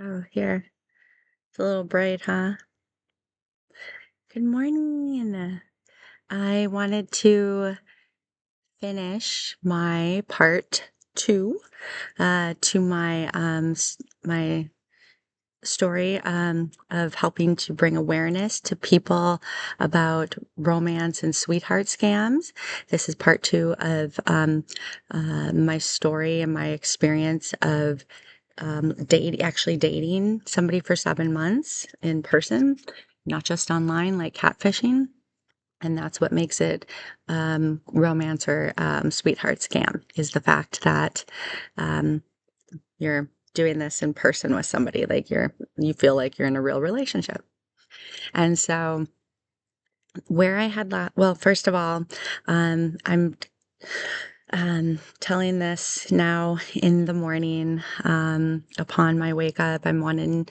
Oh, here. It's a little bright, huh? Good morning. I wanted to finish my part 2 to my story of helping to bring awareness to people about romance and sweetheart scams. This is part 2 of my story and my experience of actually dating somebody for 7 months in person, not just online like catfishing. And that's what makes it romance or sweetheart scam, is the fact that um, you're doing this in person with somebody, like you feel like you're in a real relationship. And so where I had well, first of all, I'm telling this now in the morning, upon my wake up. I'm wanting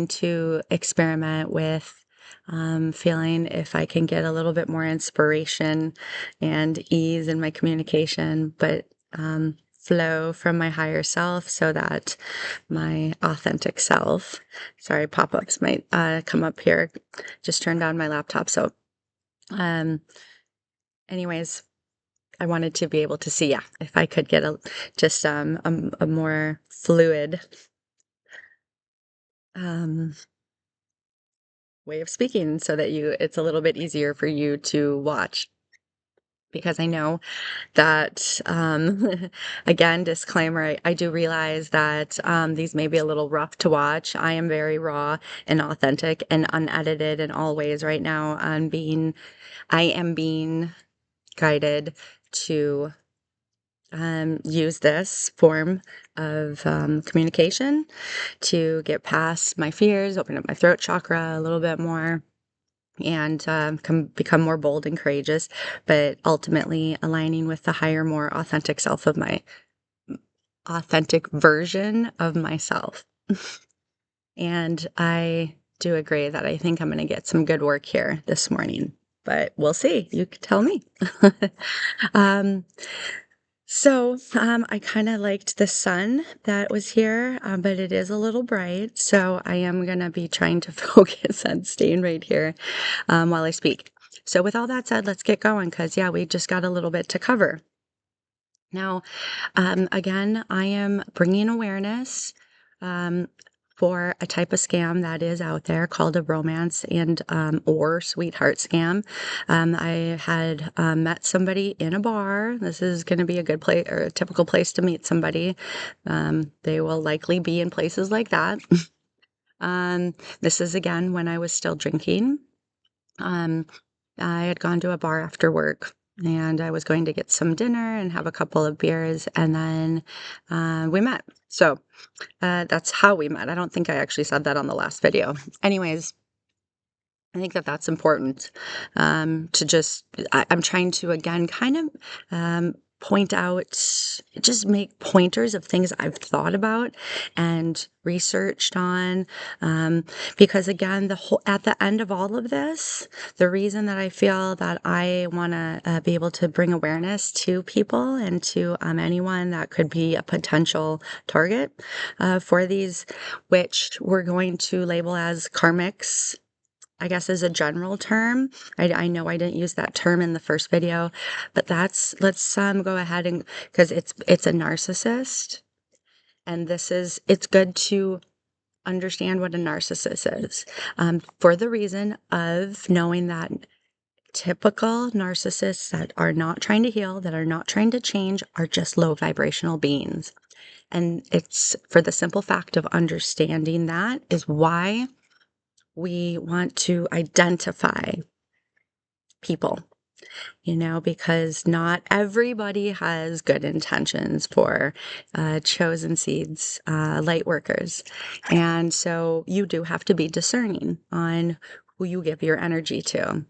to experiment with feeling if I can get a little bit more inspiration and ease in my communication, but flow from my higher self so that my authentic self, sorry, pop-ups might come up here. Just turned on my laptop. So, um, anyways, I wanted to be able to see, yeah, if I could get a more fluid um, way of speaking so that it's a little bit easier for you to watch. Because I know that, again, disclaimer, I do realize that these may be a little rough to watch. I am very raw and authentic and unedited in all ways right now. I am being guided to use this form of communication to get past my fears, open up my throat chakra a little bit more, and become more bold and courageous, but ultimately aligning with the higher, more authentic self of my authentic version of myself. And I do agree that I think I'm going to get some good work here this morning, but we'll see. You can tell me. um, I kind of liked the sun that was here, but it is a little bright. So I am going to be trying to focus on staying right here while I speak. So with all that said, let's get going because, yeah, we just got a little bit to cover. Now, again, I am bringing awareness um, for a type of scam that is out there called a romance and or sweetheart scam. I had met somebody in a bar. This is going to be a good place or a typical place to meet somebody. They will likely be in places like that. This is again when I was still drinking. Um, I had gone to a bar after work and I was going to get some dinner and have a couple of beers, and then we met. So that's how we met. I don't think I actually said that on the last video. Anyways, I think that that's important to just, I'm trying to again kind of point out, just make pointers of things I've thought about and researched on. Because again, at the end of all of this, the reason that I feel that I want to be able to bring awareness to people and to anyone that could be a potential target for these, which we're going to label as karmics, I guess, is a general term. I know I didn't use that term in the first video, but let's go ahead and, because it's a narcissist, and it's good to understand what a narcissist is, for the reason of knowing that typical narcissists that are not trying to heal, that are not trying to change, are just low vibrational beings. And it's for the simple fact of understanding that is why we want to identify people, because not everybody has good intentions for chosen seeds, light workers. And so you do have to be discerning on who you give your energy to.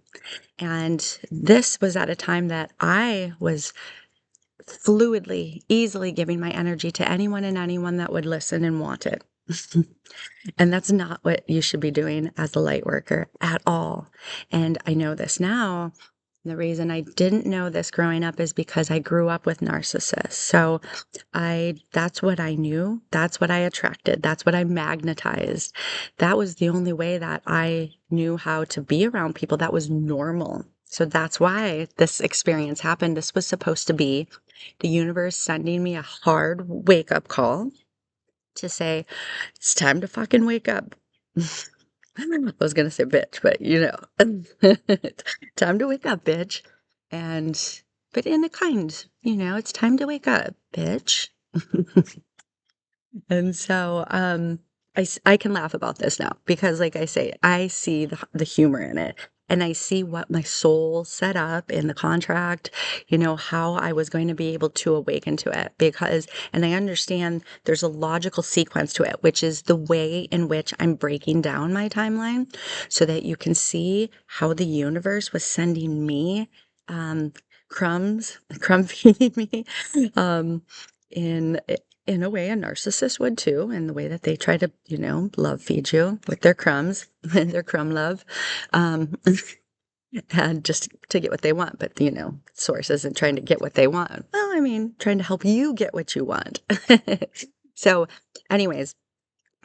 And this was at a time that I was fluidly, easily giving my energy to anyone and anyone that would listen and want it. And that's not what you should be doing as a light worker at all. And I know this now The reason I didn't know this growing up is because I grew up with narcissists. So that's what I knew. That's what I attracted. That's what I magnetized. That was the only way that I knew how to be around people that was normal. So that's why this experience happened. This was supposed to be the universe sending me a hard wake up call to say, it's time to fucking wake up. I was gonna say bitch, but time to wake up, bitch. And, but in a kind, it's time to wake up, bitch. And so, I can laugh about this now because, like I say, I see the humor in it. And I see what my soul set up in the contract, how I was going to be able to awaken to it and I understand there's a logical sequence to it, which is the way in which I'm breaking down my timeline so that you can see how the universe was sending me, crumb feeding me, in in a way a narcissist would too, in the way that they try to, love feed you with their crumbs, their crumb love, um, and just to get what they want. But, source isn't trying to get what they want. Well, I mean, trying to help you get what you want. So, anyways,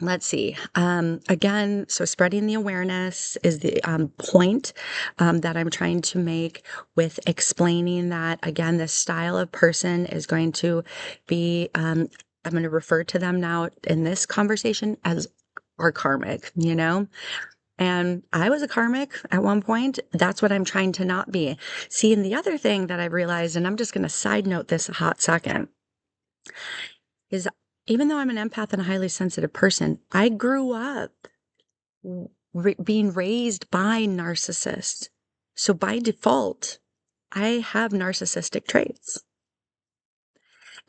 let's see. Again, so spreading the awareness is the point that I'm trying to make with explaining that, again, this style of person is going to be, I'm going to refer to them now in this conversation as our karmic, And I was a karmic at one point. That's what I'm trying to not be. See, and the other thing that I realized, and I'm just going to side note this a hot second, is even though I'm an empath and a highly sensitive person, I grew up being raised by narcissists. So by default, I have narcissistic traits.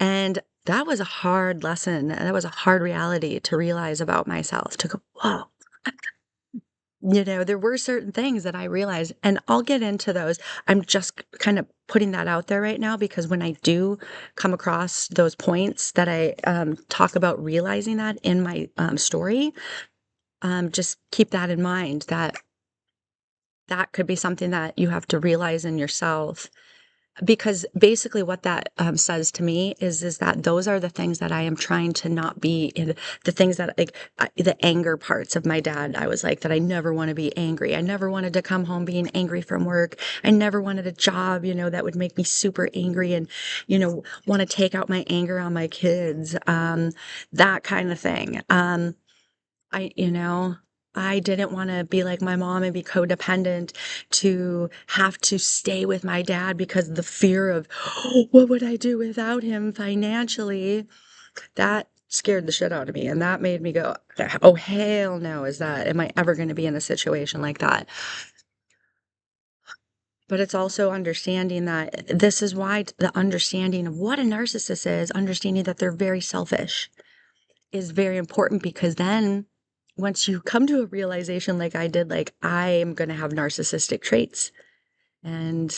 And that was a hard lesson. That was a hard reality to realize about myself, to go, whoa. There were certain things that I realized, and I'll get into those. I'm just kind of putting that out there right now because when I do come across those points that I talk about realizing that in my story, just keep that in mind that that could be something that you have to realize in yourself. Because basically what that says to me is that those are the things that I am trying to not be in, the things that like the anger parts of my dad. I was like that I never want to be angry. I never wanted to come home being angry from work. I never wanted a job, that would make me super angry and, want to take out my anger on my kids. That kind of thing. I, you know, I didn't want to be like my mom and be codependent to have to stay with my dad because of the fear of, "Oh, what would I do without him financially?" That scared the shit out of me. And that made me go, oh, hell no, am I ever going to be in a situation like that? But it's also understanding that this is why the understanding of what a narcissist is, understanding that they're very selfish, is very important because then once you come to a realization like I did, like I am going to have narcissistic traits and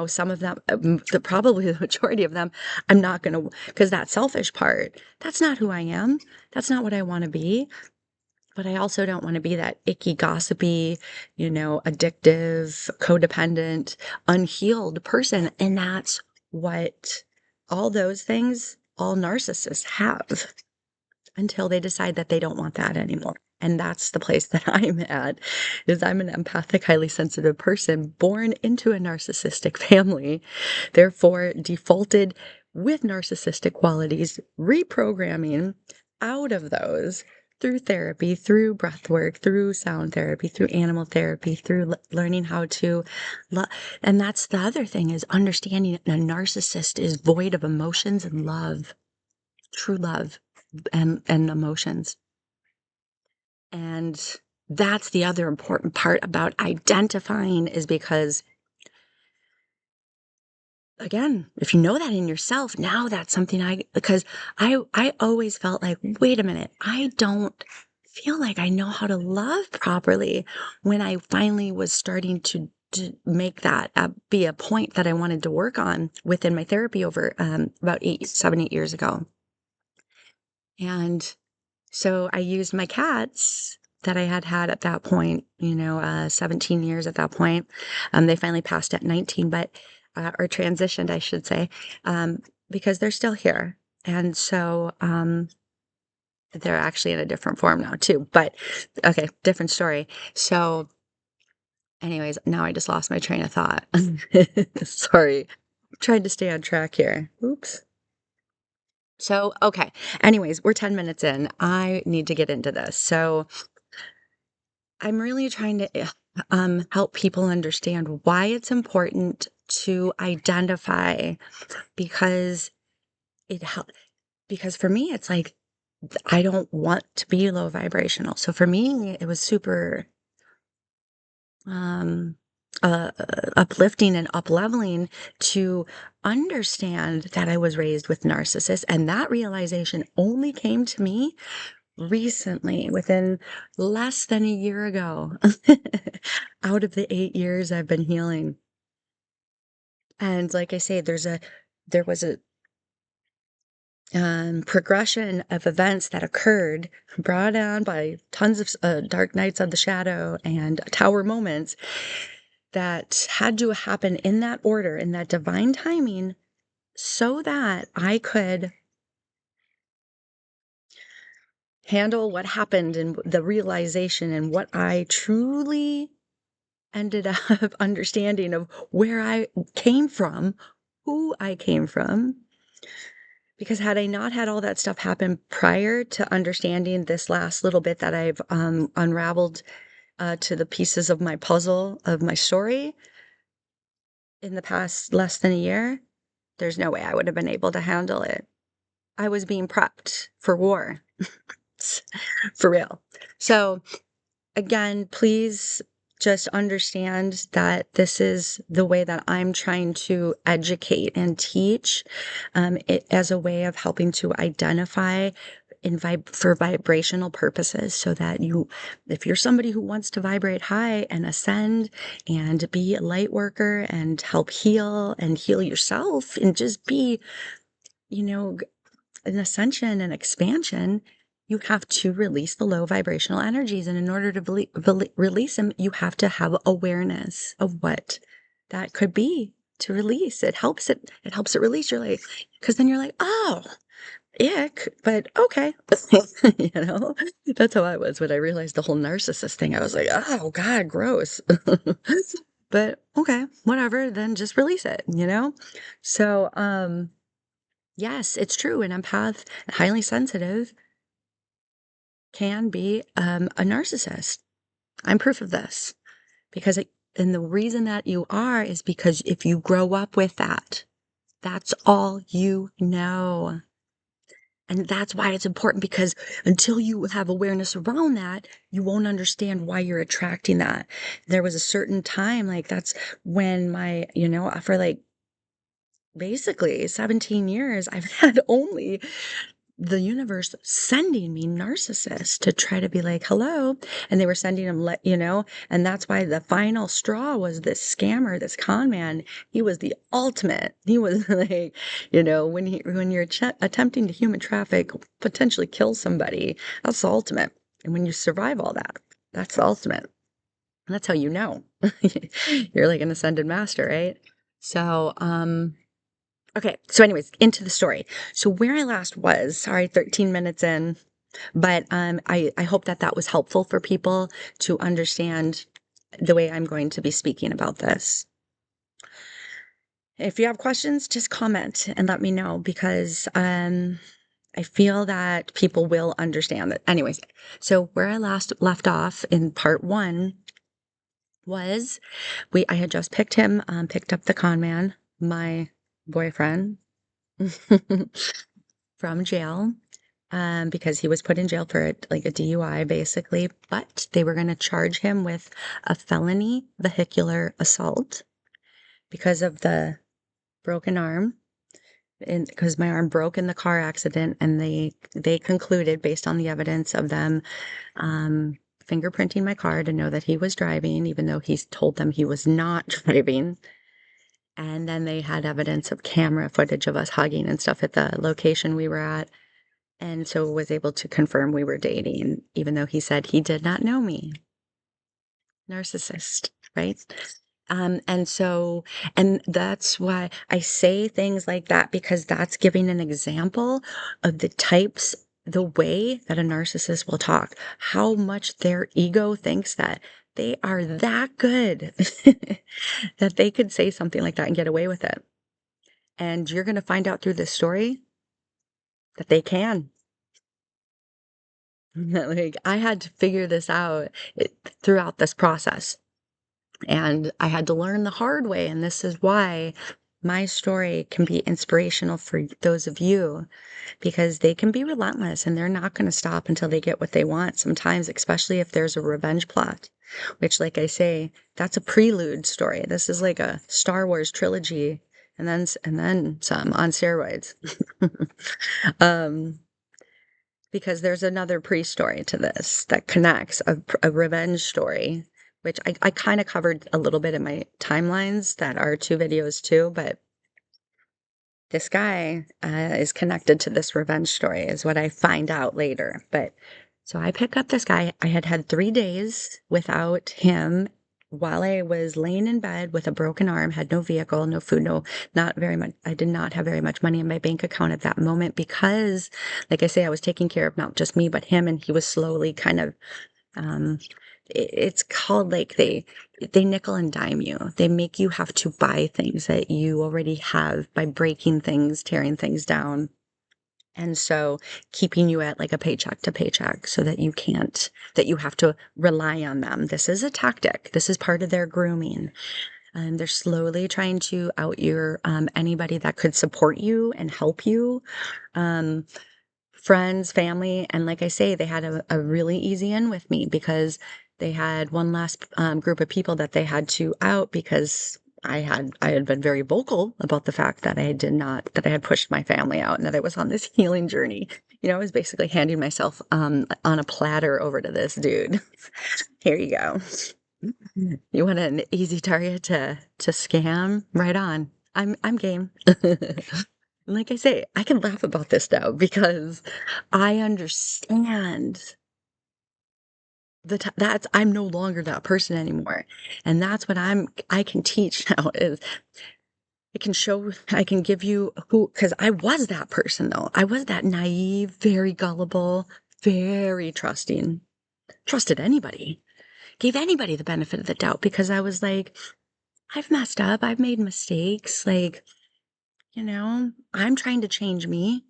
some of them, probably the majority of them, I'm not going to, because that selfish part, that's not who I am. That's not what I want to be. But I also don't want to be that icky, gossipy, addictive, codependent, unhealed person. And that's what all those things all narcissists have until they decide that they don't want that anymore. And that's the place that I'm at, is I'm an empathic, highly sensitive person born into a narcissistic family, therefore defaulted with narcissistic qualities, reprogramming out of those through therapy, through breath work, through sound therapy, through animal therapy, through learning how to love. And that's the other thing, is understanding a narcissist is void of emotions and love, true love and emotions. And that's the other important part about identifying, is because, again, if you know that in yourself, now that's something because I always felt like, wait a minute, I don't feel like I know how to love properly, when I finally was starting to make that be a point that I wanted to work on within my therapy over about 7, 8 years ago. And so I used my cats that I had at that point, 17 years at that point. They finally passed at 19, but, or transitioned, I should say, because they're still here. And so, they're actually in a different form now too, but okay, different story. So anyways, now I just lost my train of thought. Sorry. I'm trying to stay on track here. Oops. So, okay. Anyways, we're 10 minutes in. I need to get into this. So, I'm really trying to help people understand why it's important to identify because it helps. Because for me, it's like I don't want to be low vibrational. So for me, it was super um, uplifting and up-leveling to understand that I was raised with narcissists. And that realization only came to me recently, within less than a year ago, out of the 8 years I've been healing. And like I say, there was a progression of events that occurred, brought on by tons of dark nights of the shadow and tower moments that had to happen in that order, in that divine timing, so that I could handle what happened and the realization and what I truly ended up understanding of where I came from, who I came from. Because had I not had all that stuff happen prior to understanding this last little bit that I've unraveled to the pieces of my puzzle of my story in the past less than a year, there's no way I would have been able to handle it. I was being prepped for war, for real. So again, please just understand that this is the way that I'm trying to educate and teach it as a way of helping to identify for vibrational purposes so that if you're somebody who wants to vibrate high and ascend and be a light worker and help heal and heal yourself and just be, an ascension and expansion, you have to release the low vibrational energies. And in order to release them, you have to have awareness of what that could be to release. It helps it release. You're like, because then you're like, oh, ick, but okay. That's how I was when I realized the whole narcissist thing. I was like, oh God, gross. But okay, whatever, then just release it. So, yes, it's true. An empath, highly sensitive, can be a narcissist. I'm proof of this because and the reason that you are is because if you grow up with that, that's all you know. And that's why it's important because until you have awareness around that, you won't understand why you're attracting that. There was a certain time, like that's when for like basically 17 years, I've had only the universe sending me narcissists to try to be like, hello. And they were sending them, and that's why the final straw was this scammer, this con man. He was the ultimate. He was like, when you're attempting to human traffic, potentially kill somebody, that's the ultimate. And when you survive all that, that's the ultimate. And that's how you know you're like an ascended master, right? So, okay, so anyways, into the story. So where I last was, sorry, 13 minutes in, but I hope that was helpful for people to understand the way I'm going to be speaking about this. If you have questions, just comment and let me know because I feel that people will understand that. Anyways, so where I last left off in part 1 was I had just picked up the con man, my boyfriend, from jail because he was put in jail for like a DUI basically, but they were going to charge him with a felony vehicular assault because of the broken arm and because my arm broke in the car accident, and they concluded based on the evidence of them fingerprinting my car to know that he was driving even though he told them he was not driving. And then they had evidence of camera footage of us hugging and stuff at the location we were at. and so was able to confirm we were dating, even though he said he did not know me. Narcissist, right? And so, and that's why I say things like that, because that's giving an example of the types, the way that a narcissist will talk, how much their ego thinks that they are that good that they could say something like that and get away with it. And you're going to find out through this story that they can. Like, I had to figure this out throughout this process. And I had to learn the hard way. And this is why my story can be inspirational for those of you, because they can be relentless and they're not going to stop until they get what they want. Sometimes, especially if there's a revenge plot, which, like I say, that's a prelude story. This is like a Star Wars trilogy and then some on steroids. um, because there's another pre-story to this that connects, a revenge story, which I kind of covered a little bit in my timelines that are 2 videos too, but this guy is connected to this revenge story is what I find out later. But so I pick up this guy. I had 3 days without him while I was laying in bed with a broken arm, had no vehicle, no food, not very much. I did not have very much money in my bank account at that moment because, like I say, I was taking care of not just me, but him. And he was slowly kind of, um, it's called like they nickel and dime you. They make you have to buy things that you already have by breaking things, tearing things down. And so keeping you at like a paycheck to paycheck so that that you have to rely on them. This is a tactic. This is part of their grooming. And they're slowly trying to out your anybody that could support you and help you. Um, Friends, family, and like I say, they had a really easy in with me because they had one last group of people that they had to out because I had been very vocal about the fact that that I had pushed my family out and that I was on this healing journey. You know, I was basically handing myself on a platter over to this dude. Here you go. You want an easy target to scam? Right on. I'm game. Like I say, I can laugh about this now because I understand that's I'm no longer that person anymore. And that's what I can teach now is I can give you because I was that person though. I was that naive, very gullible, very trusted anybody, gave anybody the benefit of the doubt because I was like, I've messed up, I've made mistakes, like, I'm trying to change me.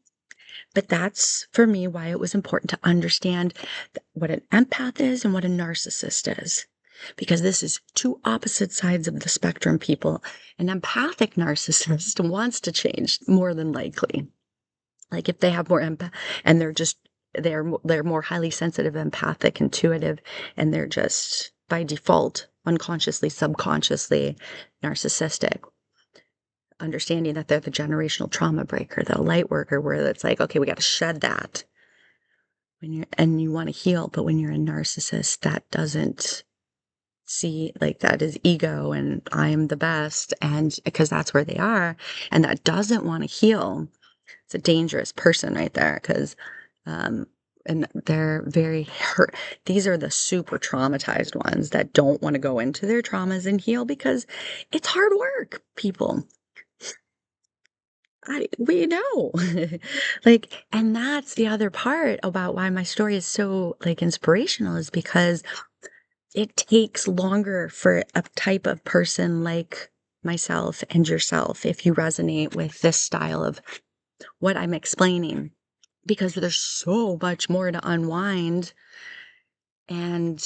But that's for me why it was important to understand what an empath is and what a narcissist is. Because this is 2 opposite sides of the spectrum, people. An empathic narcissist wants to change more than likely. Like if they have more empath and they're more highly sensitive, empathic, intuitive, and they're just by default, unconsciously, subconsciously narcissistic, understanding that they're the generational trauma breaker, the light worker, where it's like, okay, we got to shed that and you want to heal. But when you're a narcissist, that doesn't see like that is ego and I'm the best. And because that's where they are, and that doesn't want to heal. It's a dangerous person right there because, and they're very hurt. These are the super traumatized ones that don't want to go into their traumas and heal because it's hard work, people. We know. Like, and that's the other part about why my story is so like inspirational is because it takes longer for a type of person like myself and yourself if you resonate with this style of what I'm explaining, because there's so much more to unwind. And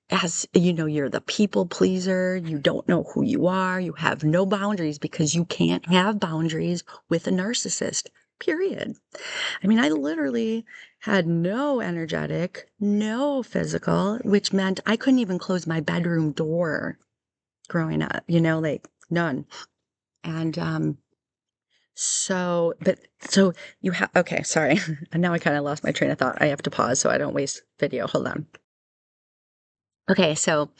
as you know, you're the people pleaser. You don't know who you are. You have no boundaries because you can't have boundaries with a narcissist, period. I mean, I literally had no energetic, no physical, which meant I couldn't even close my bedroom door growing up, like none. And, so you have, okay, sorry. And now I kind of lost my train of thought. I have to pause so I don't waste video. Hold on. Okay, so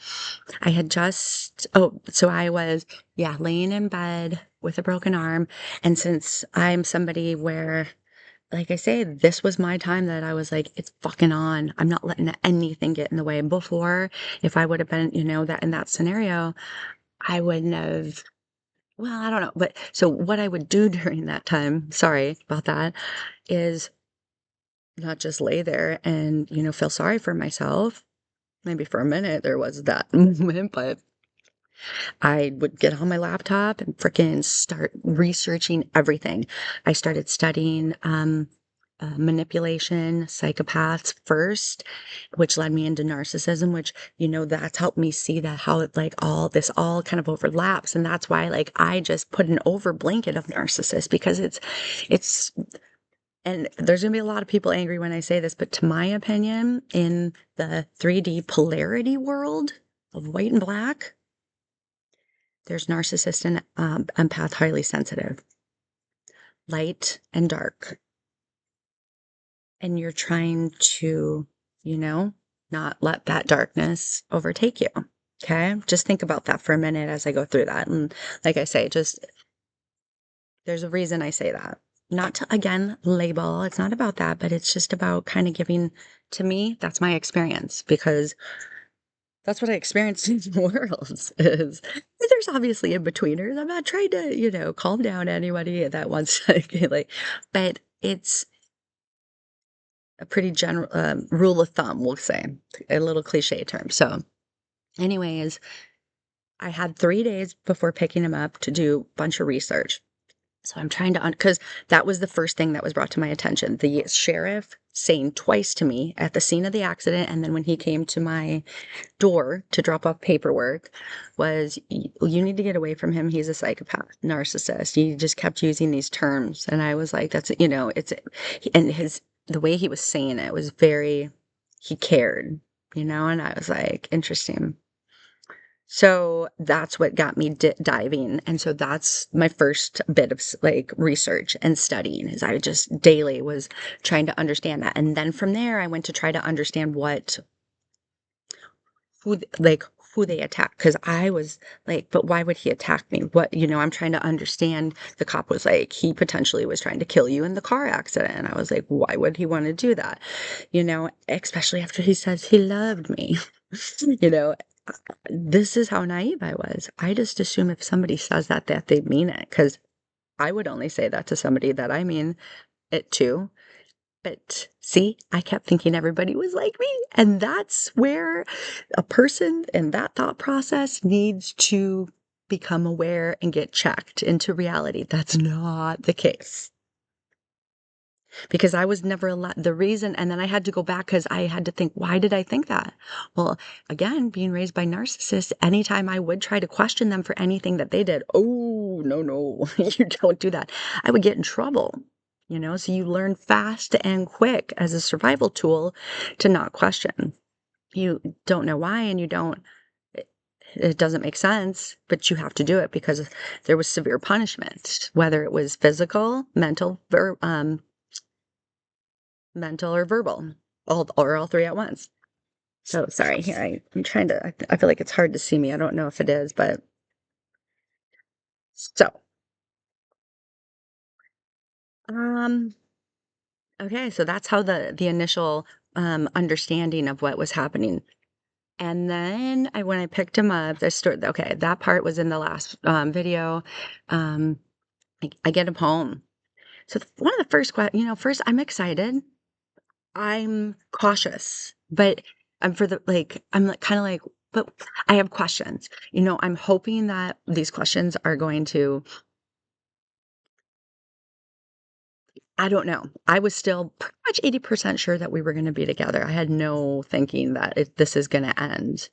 so I was, yeah, laying in bed with a broken arm. And since I'm somebody where like I say, this was my time that I was like, it's fucking on. I'm not letting anything get in the way. Before, if I would have been, that in that scenario, I wouldn't have, well, I don't know. But so what I would do during that time, sorry about that, is not just lay there and, feel sorry for myself. Maybe for a minute there was that moment, but I would get on my laptop and freaking start researching everything. I started studying manipulation, psychopaths first, which led me into narcissism, which, that's helped me see that how it like all this all kind of overlaps. And that's why like I just put an over blanket of narcissist because it's, and there's going to be a lot of people angry when I say this, but to my opinion, in the 3D polarity world of white and black, there's narcissist and empath, highly sensitive, light and dark. And you're trying to, not let that darkness overtake you. Okay. Just think about that for a minute as I go through that. And like I say, just there's a reason I say that. Not to, again, label. It's not about that, but it's just about kind of giving, to me, that's my experience because that's what I experienced in the world is there's obviously in-betweeners. I'm not trying to, calm down anybody that wants to, like, but it's a pretty general rule of thumb, we'll say, a little cliche term. So, anyways, I had 3 days before picking him up to do a bunch of research. So I'm trying to, because that was the first thing that was brought to my attention. The sheriff saying twice to me at the scene of the accident, and then when he came to my door to drop off paperwork, was you need to get away from him. He's a psychopath, narcissist. He just kept using these terms, and I was like, that's it's, and the way he was saying it was very, he cared, and I was like, interesting. So that's what got me diving. And so that's my first bit of like research and studying is I just daily was trying to understand that. And then from there, I went to try to understand who they attack. Cause I was like, but why would he attack me? What, I'm trying to understand. The cop was like, he potentially was trying to kill you in the car accident. And I was like, why would he want to do that? Especially after he says he loved me, you know, this is how naive I was. I just assume if somebody says that they mean it, because I would only say that to somebody that I mean it to. But see, I kept thinking everybody was like me. And that's where a person in that thought process needs to become aware and get checked into reality. That's not the case because I was never allowed the reason. And then I had to go back because I had to think, why did I think that? Well, again, being raised by narcissists, anytime I would try to question them for anything that they did, oh, no, you don't do that. I would get in trouble. So you learn fast and quick as a survival tool to not question. You don't know why, and it doesn't make sense, but you have to do it because there was severe punishment, whether it was physical, mental or verbal, all three at once. So sorry, here I'm trying to. I feel like it's hard to see me. I don't know if it is, but so um, okay. So that's how the initial understanding of what was happening. And then when I picked him up, the story. Okay, that part was in the last video. Um, I get him home. So one of the first questions, first I'm excited. I'm cautious, but I'm for the like, I'm like, kind of like, but I have questions. I'm hoping that these questions are going to, I don't know. I was still pretty much 80% sure that we were going to be together. I had no thinking that this is going to end.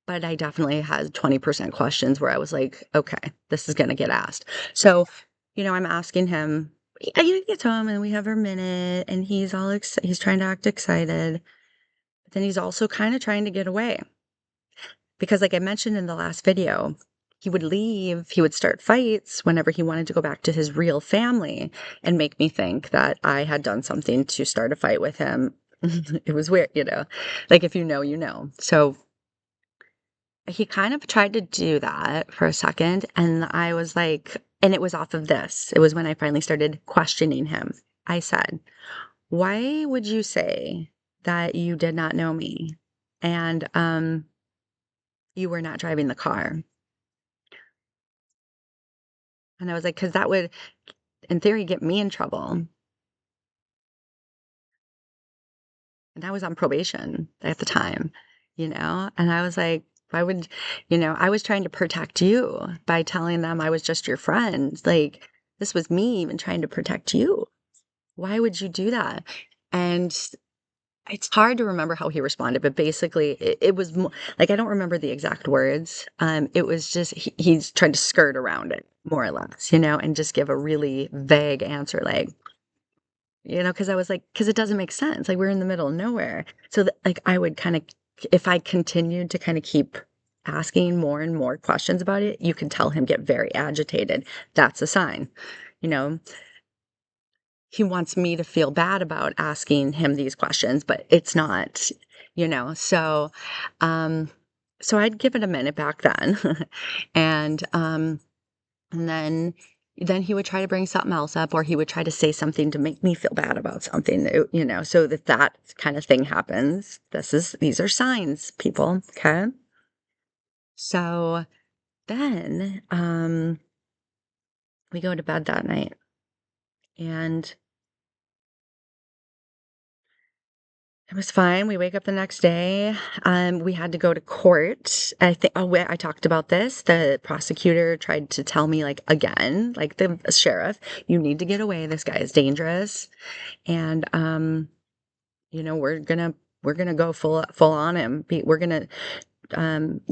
But I definitely had 20% questions where I was like, okay, this is going to get asked. So, I'm asking him, he gets home and we have our minute and he's he's trying to act excited. But then he's also kind of trying to get away. Because like I mentioned in the last video, he would leave, he would start fights whenever he wanted to go back to his real family and make me think that I had done something to start a fight with him. It was weird, like if you know, you know. So he kind of tried to do that for a second. And I was like, and it was off of this. It was when I finally started questioning him. I said, "Why would you say that you did not know me and you were not driving the car?" And I was like, "'Cause that would, in theory, get me in trouble." And I was on probation at the time, And I was like, "Why would," I was trying to protect you by telling them I was just your friend. Like, this was me even trying to protect you. Why would you do that? And it's hard to remember how he responded, but basically it was like, I don't remember the exact words. It was just he's trying to skirt around it more or less, and just give a really vague answer, like, because I was like, because it doesn't make sense. Like, we're in the middle of nowhere. So like, I would kind of, if I continued to kind of keep asking more and more questions about it, you can tell him get very agitated. That's a sign, you know. He wants me to feel bad about asking him these questions, but it's not, you know. Um, so I'd give it a minute back then, and and then he would try to bring something else up, or he would try to say something to make me feel bad about something, so that kind of thing happens. These are signs, people. Okay. So then we go to bed that night, and it was fine. We wake up the next day. We had to go to court. I think, I talked about this. The prosecutor tried to tell me, like, again, like the sheriff, you need to get away. This guy is dangerous. And, we're gonna go full on him. We're gonna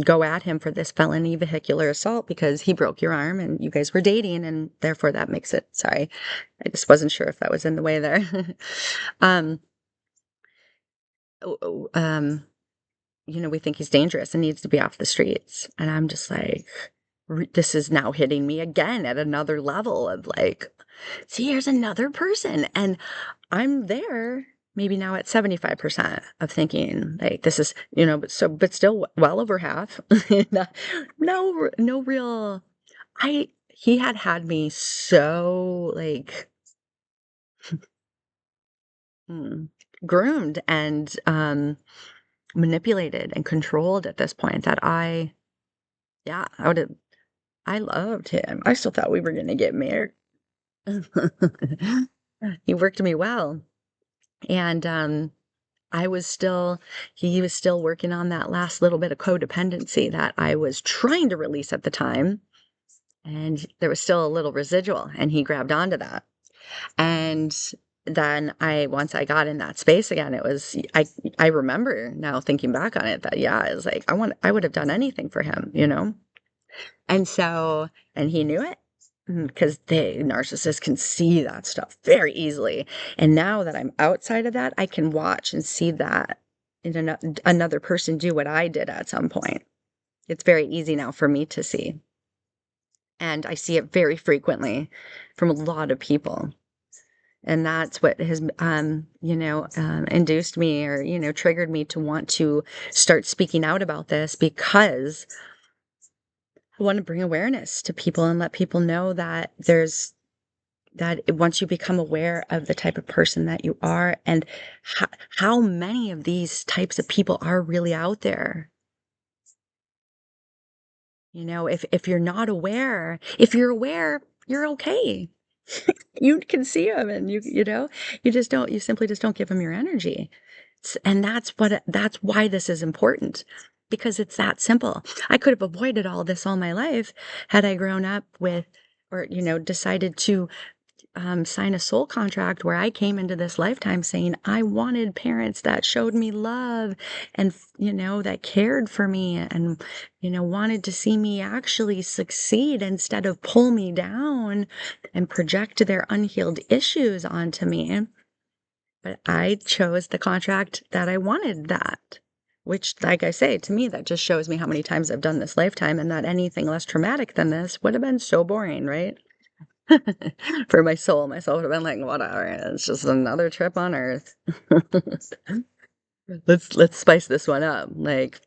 go at him for this felony vehicular assault because he broke your arm and you guys were dating, and therefore that makes it. Sorry, I just wasn't sure if that was in the way there. um, oh, we think he's dangerous and needs to be off the streets. And I'm just like, this is now hitting me again at another level of like, see, here's another person. And I'm there maybe now at 75% of thinking like this is, but still well over half. no, no real, he had me so like, hmm, groomed and, manipulated and controlled at this point that yeah, I loved him. I still thought we were gonna get married. He worked me well, and, I was still he was still working on that last little bit of codependency that I was trying to release at the time, and there was still a little residual, and he grabbed onto that. And then once I got in that space again, I remember now thinking back on it that, yeah, it was like, I would have done anything for him. And so, and he knew it because the narcissists can see that stuff very easily. And now that I'm outside of that, I can watch and see that in another person do what I did at some point. It's very easy now for me to see. And I see it very frequently from a lot of people. And that's what has, induced me or, triggered me to want to start speaking out about this because I want to bring awareness to people and let people know that once you become aware of the type of person that you are and how many of these types of people are really out there. If you're not aware, if you're aware, you're okay. You can see them and you simply just don't give them your energy. And that's why this is important, because it's that simple. I could have avoided all this all my life had I grown up with, or, decided to sign a soul contract where I came into this lifetime saying I wanted parents that showed me love and, that cared for me and, wanted to see me actually succeed instead of pull me down and project their unhealed issues onto me. But I chose the contract that I wanted that. Which, like I say, to me, that just shows me how many times I've done this lifetime and that anything less traumatic than this would have been so boring, right? For my soul would have been like, whatever, it's just another trip on Earth. Let's spice this one up. Like,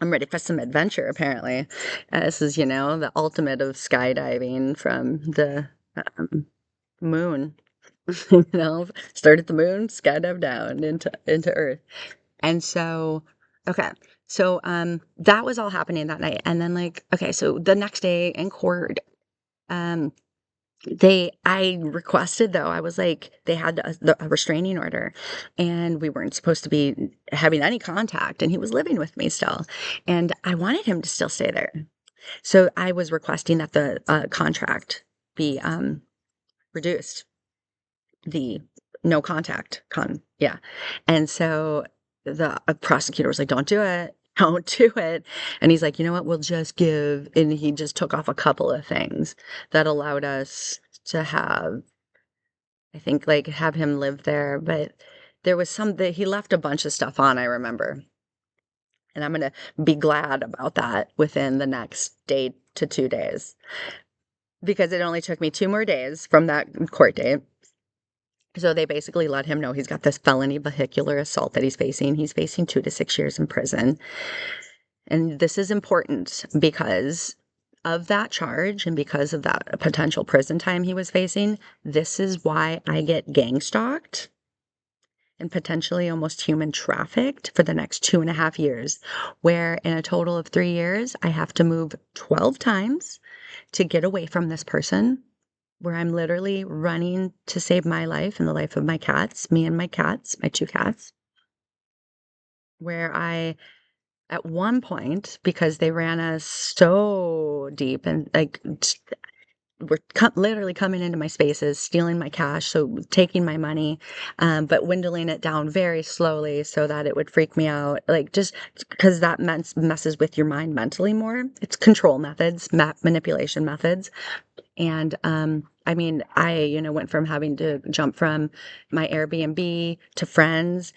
I'm ready for some adventure, apparently. This is, the ultimate of skydiving from the moon. Start at the moon, skydive down into Earth. And so, okay. So that was all happening that night. And then like, okay, so the next day in court, um I requested though, I was like, they had a restraining order and we weren't supposed to be having any contact and he was living with me still. And I wanted him to still stay there. So I was requesting that the contract be reduced, the no contact yeah. And so the prosecutor was like, don't do it. Don't do it. And he's like, you know what? We'll just give. And he just took off a couple of things that allowed us to have, I think, like have him live there. But there was some that he left a bunch of stuff on, I remember. And I'm going to be glad about that within the next day to 2 days because it only took me 2 more days from that court date. So they basically let him know he's got this felony vehicular assault that he's facing. He's facing 2 to 6 years in prison. And this is important because of that charge and because of that potential prison time he was facing. This is why I get gang stalked and potentially almost human trafficked for the next 2.5 years, where in a total of 3 years, I have to move 12 times to get away from this person, where I'm literally running to save my life and the life of my cats, me and my cats, my 2 cats, where I, at one point, because they ran us so deep and like were literally coming into my spaces, stealing my cash, so taking my money, but dwindling it down very slowly so that it would freak me out. Like just because that messes with your mind mentally more. It's control methods, manipulation methods. And I mean, I went from having to jump from my Airbnb to friends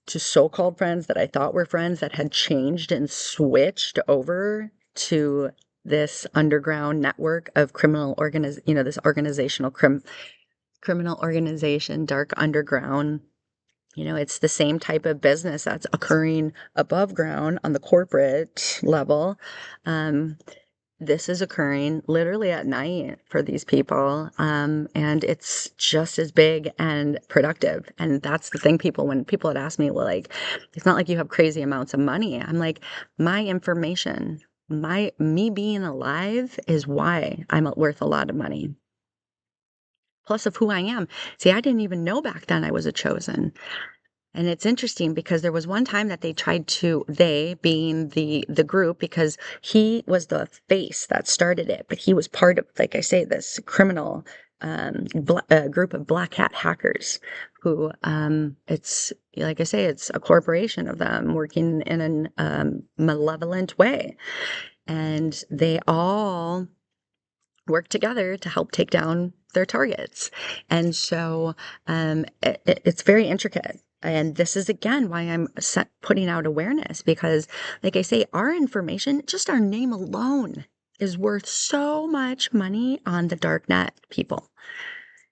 to so-called friends that I thought were friends that had changed and switched over to this underground network of this organizational criminal organization, dark underground. It's the same type of business that's occurring above ground on the corporate level. This is occurring literally at night for these people. And it's just as big and productive. And that's the thing, when people had asked me, well, like, it's not like you have crazy amounts of money. I'm like, my information, me being alive is why I'm worth a lot of money. Plus of who I am. See, I didn't even know back then I was a chosen. And it's interesting because there was one time that they being the group, because he was the face that started it, but he was part of, like I say, this criminal group of black hat hackers who, it's like I say, it's a corporation of them working in a malevolent way. And they all work together to help take down their targets. And so it's very intricate. And this is, again, why I'm putting out awareness, because, like I say, our information, just our name alone, is worth so much money on the dark net, people.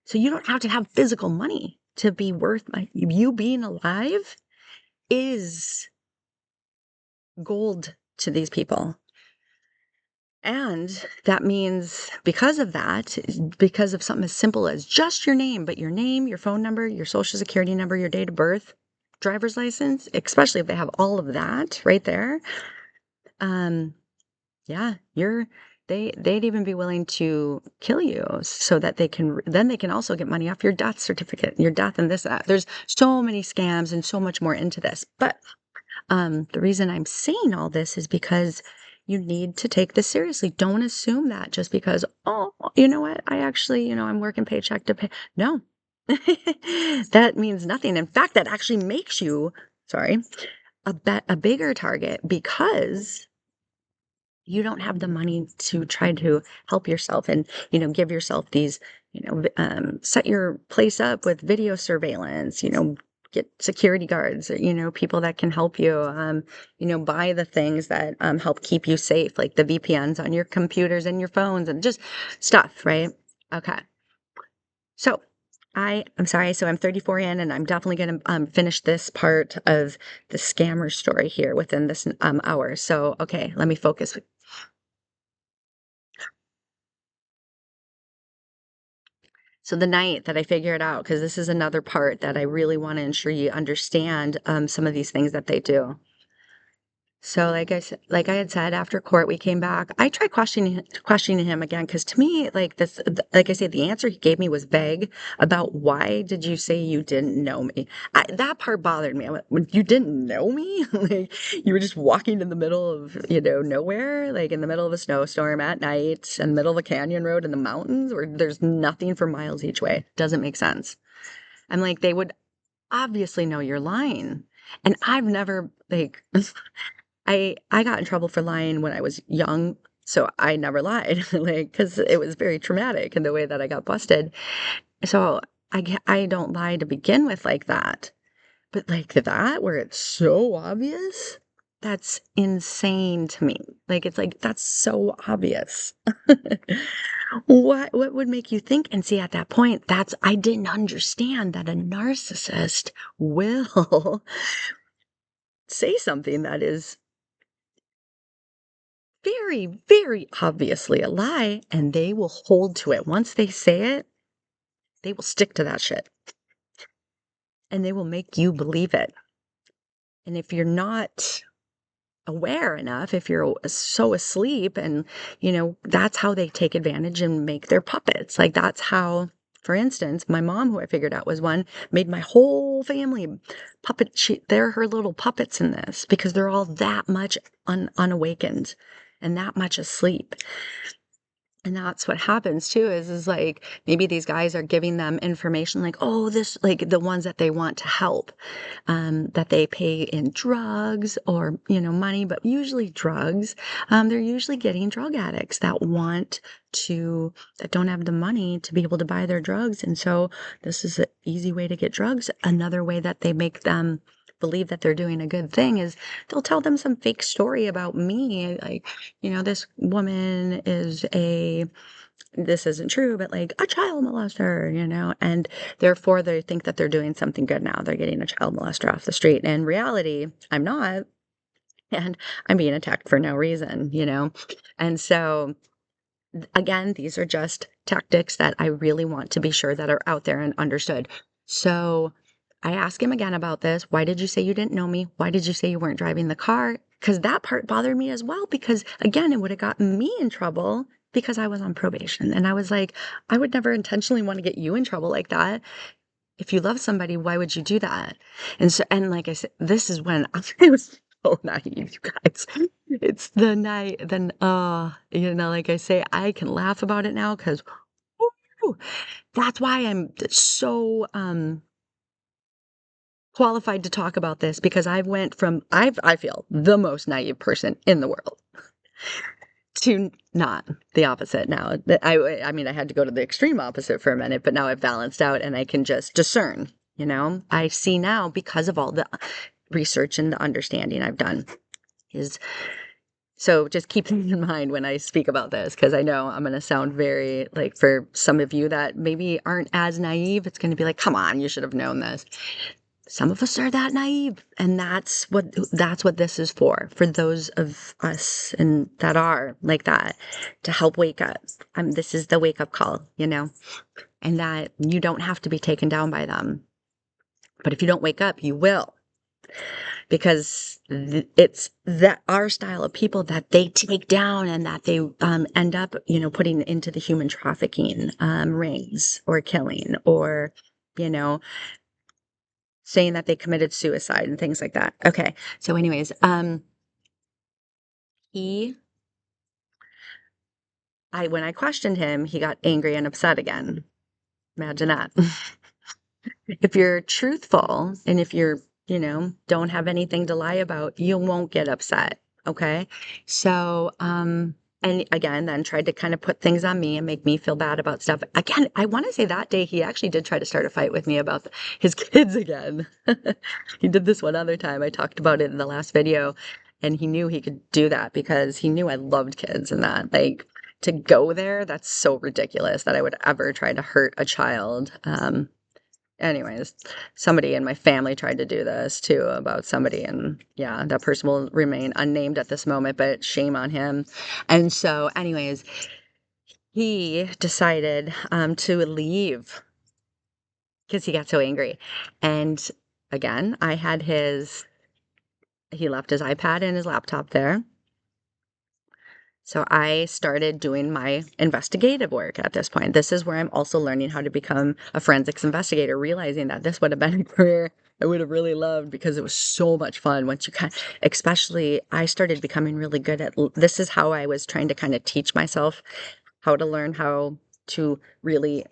So you don't have to have physical money to be worth you being alive is gold to these people. And that means because of something as simple as just your name, but your name, your phone number, your social security number, your date of birth, driver's license, especially if they have all of that right there. Yeah, they'd even be willing to kill you so that they can also get money off your death certificate, your death and this, that. There's so many scams and so much more into this. But the reason I'm saying all this is because you need to take this seriously. Don't assume that just because, oh, you know what? I actually, I'm working paycheck to pay. No, that means nothing. In fact, that actually makes you, a bigger target, because you don't have the money to try to help yourself and, give yourself these, set your place up with video surveillance, get security guards, people that can help you, buy the things that help keep you safe, like the VPNs on your computers and your phones and just stuff, right? Okay. So I'm sorry. So I'm 34 in, and I'm definitely going to finish this part of the scammer story here within this hour. So, okay, let me focus. So the night that I figure it out, because this is another part that I really want to ensure you understand some of these things that they do. So, like I had said, after court, we came back. I tried questioning him again because to me, like this, like I said, the answer he gave me was vague about why did you say you didn't know me? That part bothered me. I went, "Well, you didn't know me? Like you were just walking in the middle of nowhere, like in the middle of a snowstorm at night, in the middle of a canyon road in the mountains, where there's nothing for miles each way. Doesn't make sense." I'm like, they would obviously know you're lying, and I've never like. I got in trouble for lying when I was young, so I never lied, like, because it was very traumatic in the way that I got busted. So I don't lie to begin with like that. But like that, where it's so obvious, that's insane to me. Like it's like that's so obvious. What would make you think? And see, at that point, that's I didn't understand that a narcissist will say something that is very, very obviously a lie, and they will hold to it. Once they say it, they will stick to that shit and they will make you believe it. And if you're not aware enough, if you're so asleep, and that's how they take advantage and make their puppets. Like that's how, for instance, my mom, who I figured out was one, made my whole family puppet. They're her little puppets in this because they're all that much unawakened and that much asleep. And that's what happens too is like maybe these guys are giving them information like, oh, this, like the ones that they want to help, that they pay in drugs or, money, but usually drugs. They're usually getting drug addicts that don't have the money to be able to buy their drugs. And so this is an easy way to get drugs. Another way that they make them believe that they're doing a good thing is they'll tell them some fake story about me. Like, this woman is this isn't true, but like a child molester, and therefore they think that they're doing something good now. They're getting a child molester off the street. And in reality, I'm not. And I'm being attacked for no reason. And so, again, these are just tactics that I really want to be sure that are out there and understood. So I asked him again about this. Why did you say you didn't know me? Why did you say you weren't driving the car? Because that part bothered me as well, because again, it would have gotten me in trouble because I was on probation. And I was like, I would never intentionally want to get you in trouble like that. If you love somebody, why would you do that? And like I said, this is when I was so naive, you guys. It's the night, then, like I say, I can laugh about it now because that's why I'm so qualified to talk about this, because I went from, I feel the most naive person in the world to not the opposite now. I mean, I had to go to the extreme opposite for a minute, but now I've balanced out and I can just discern, I see now because of all the research and the understanding I've done is, so just keep in mind when I speak about this, because I know I'm going to sound very, like, for some of you that maybe aren't as naive, it's going to be like, come on, you should have known this. Some of us are that naive, and that's what this is for those of us and that are like that, to help wake up. This is the wake up call, and that you don't have to be taken down by them. But if you don't wake up, you will, because it's that our style of people that they take down and that they end up, putting into the human trafficking rings, or killing, or, saying that they committed suicide and things like that. Okay. So anyways, when I questioned him, he got angry and upset again. Imagine that. If you're truthful and if you're, don't have anything to lie about, you won't get upset. Okay. So, and again, then tried to kind of put things on me and make me feel bad about stuff. Again, I want to say that day he actually did try to start a fight with me about his kids again. He did this one other time. I talked about it in the last video, and he knew he could do that because he knew I loved kids, and that, like, to go there, that's so ridiculous that I would ever try to hurt a child. Anyways, somebody in my family tried to do this too about somebody, and yeah, that person will remain unnamed at this moment, but shame on him. And so anyways, he decided to leave because he got so angry. And again, he left his iPad and his laptop there. So I started doing my investigative work at this point. This is where I'm also learning how to become a forensics investigator, realizing that this would have been a career I would have really loved because it was so much fun once you kind of, especially I started becoming really good at this is how I was trying to kind of teach myself how to learn how to really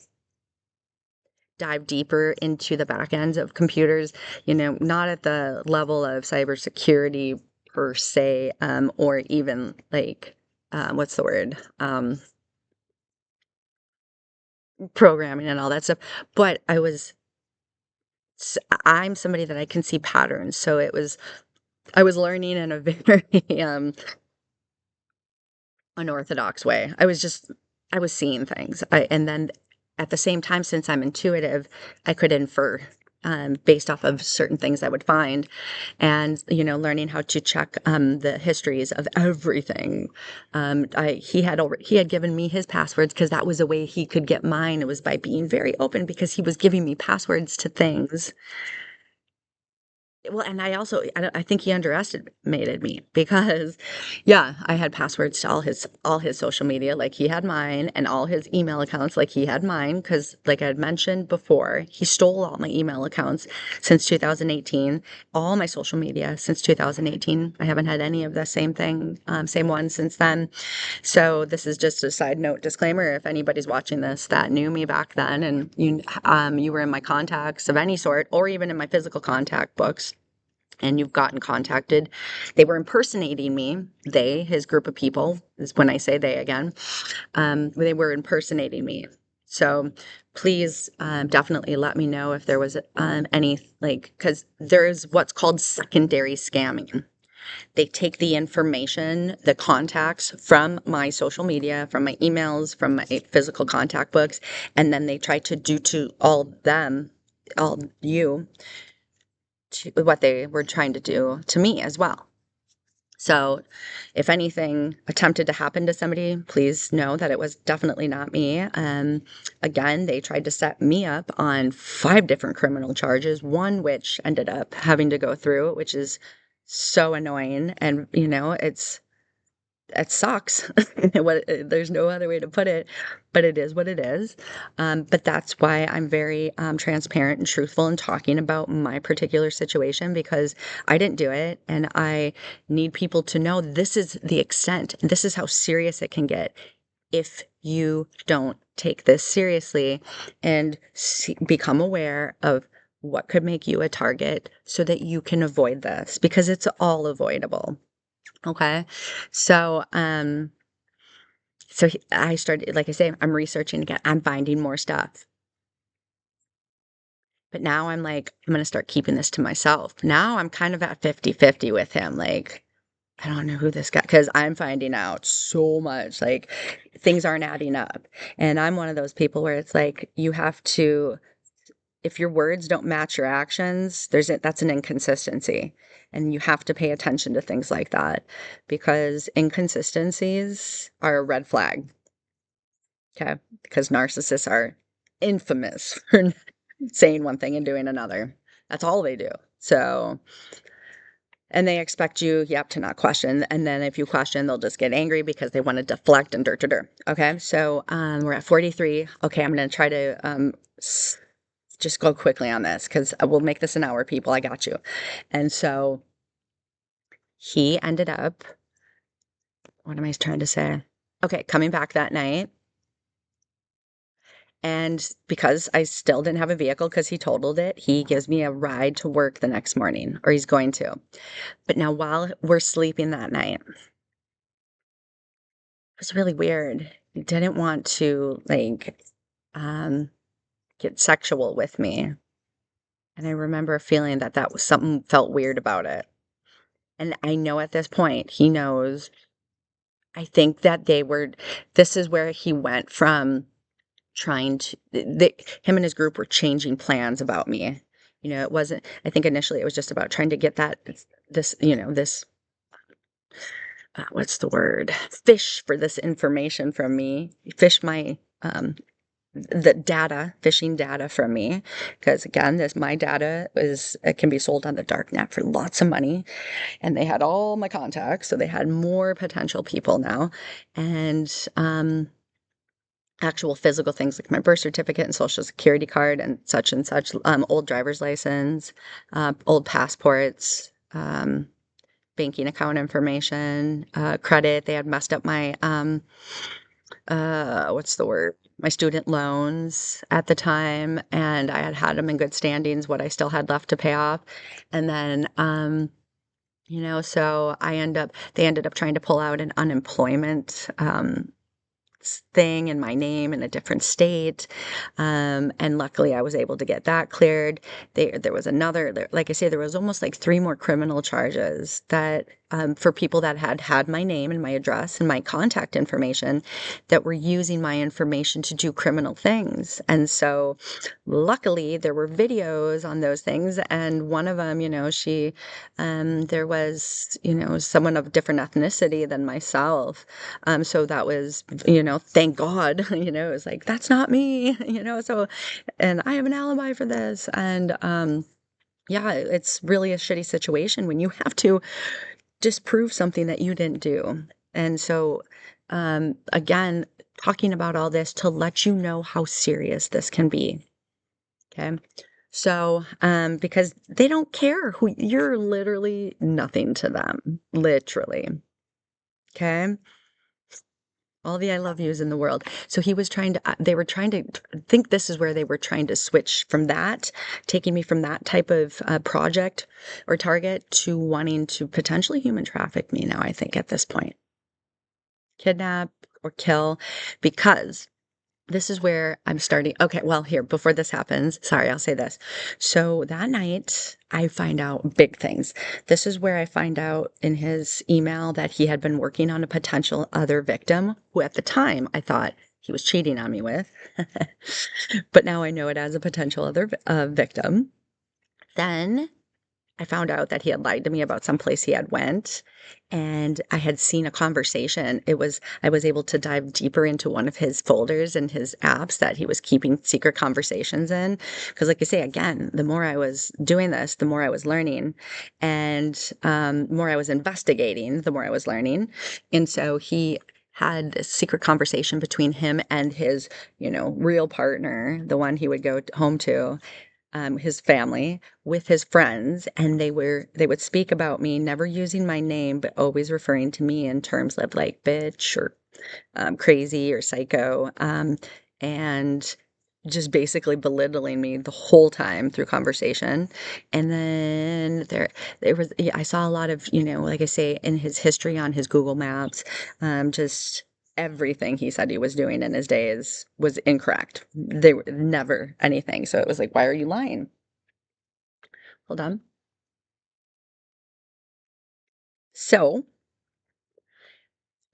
dive deeper into the back ends of computers, not at the level of cybersecurity per se, or even like, what's the word? Programming and all that stuff. But I'm somebody that I can see patterns. So I was learning in a very, unorthodox way. I was seeing things. And then at the same time, since I'm intuitive, I could infer based off of certain things I would find, and learning how to check the histories of everything. He had given me his passwords because that was a way he could get mine. It was by being very open because he was giving me passwords to things. Well, and I think he underestimated me because, yeah, I had passwords to all his social media, like he had mine, and all his email accounts, like he had mine. Because, like I had mentioned before, he stole all my email accounts since 2018, all my social media since 2018. I haven't had any of the same one since then. So this is just a side note disclaimer. If anybody's watching this that knew me back then, and you were in my contacts of any sort, or even in my physical contact books, and you've gotten contacted, they were impersonating me. His group of people, is when I say they again, they were impersonating me. So please definitely let me know if there was any, like, because there's what's called secondary scamming. They take the information, the contacts from my social media, from my emails, from my physical contact books, and then they try to do to all you, to what they were trying to do to me as well. So if anything attempted to happen to somebody, please know that it was definitely not me. Again, they tried to set me up on 5 different criminal charges, one which ended up having to go through, which is so annoying. And, it sucks. There's no other way to put it, but it is what it is. But that's why I'm very transparent and truthful in talking about my particular situation, because I didn't do it, and I need people to know this is the extent. This is how serious it can get if you don't take this seriously and become aware of what could make you a target so that you can avoid this, because it's all avoidable. Okay. So, I started, like I say, I'm researching again. I'm finding more stuff. But now I'm like, I'm going to start keeping this to myself. Now I'm kind of at 50-50 with him. Like, I don't know who this guy, because I'm finding out so much. Like, things aren't adding up. And I'm one of those people where it's like, you have to, if your words don't match your actions, that's an inconsistency. And you have to pay attention to things like that, because inconsistencies are a red flag. Okay. Because narcissists are infamous for saying one thing and doing another. That's all they do. So, and they expect you, to not question. And then if you question, they'll just get angry because they want to deflect and Okay. So, we're at 43. Okay. I'm going to try to, just go quickly on this because we'll make this an hour, people. I got you. And so he ended up, what am I trying to say? Okay. Coming back that night. And because I still didn't have a vehicle because he totaled it, he gives me a ride to work the next morning, or he's going to. But now, while we're sleeping that night, it was really weird. He didn't want to, like, get sexual with me. And I remember feeling that was something felt weird about it. And I know at this point, he knows. I think that this is where he went from trying to, him and his group were changing plans about me. It wasn't, I think initially it was just about trying to get this, what's the word? Fish for this information from me, fish my, the data, phishing data from me, because again, my data it can be sold on the dark net for lots of money, and they had all my contacts, so they had more potential people now, and actual physical things like my birth certificate and social security card and such, old driver's license, old passports, banking account information, credit. They had messed up my what's the word? My student loans at the time, and I had them in good standings, what I still had left to pay off. And then, so they ended up trying to pull out an unemployment thing in my name in a different state. And luckily I was able to get that cleared. There was like I say, there was almost like 3 more criminal charges that for people that had my name and my address and my contact information that were using my information to do criminal things. And so luckily there were videos on those things. And one of them, there was, someone of different ethnicity than myself. So that was, thank God, it was like, that's not me, so, and I have an alibi for this. And, yeah, it's really a shitty situation when you have to disprove something that you didn't do. And so, again, talking about all this to let you know how serious this can be. Okay. So, because they don't care you're literally nothing to them, literally. Okay. All the I love yous in the world. So they were trying to think this is where they were trying to switch from that, taking me from that type of project or target to wanting to potentially human traffic me now, I think, at this point. Kidnap or kill, because this is where I'm starting. Okay, well, here, before this happens, sorry, I'll say this. So that night, I find out big things. This is where I find out in his email that he had been working on a potential other victim, who at the time I thought he was cheating on me with. But now I know it as a potential other victim. Then I found out that he had lied to me about some place he had went, and I had seen a conversation. I was able to dive deeper into one of his folders and his apps that he was keeping secret conversations in. Because like I say, again, the more I was doing this, the more I was learning, and more I was investigating, the more I was learning. And so he had a secret conversation between him and his, real partner, the one he would go home to, his family, with his friends, and they would speak about me, never using my name, but always referring to me in terms of like bitch or crazy or psycho, and just basically belittling me the whole time through conversation. And then there was, yeah, I saw a lot of, like I say, in his history on his Google Maps, just everything he said he was doing in his days was incorrect. They were never anything. So it was like, why are you lying? Hold on. So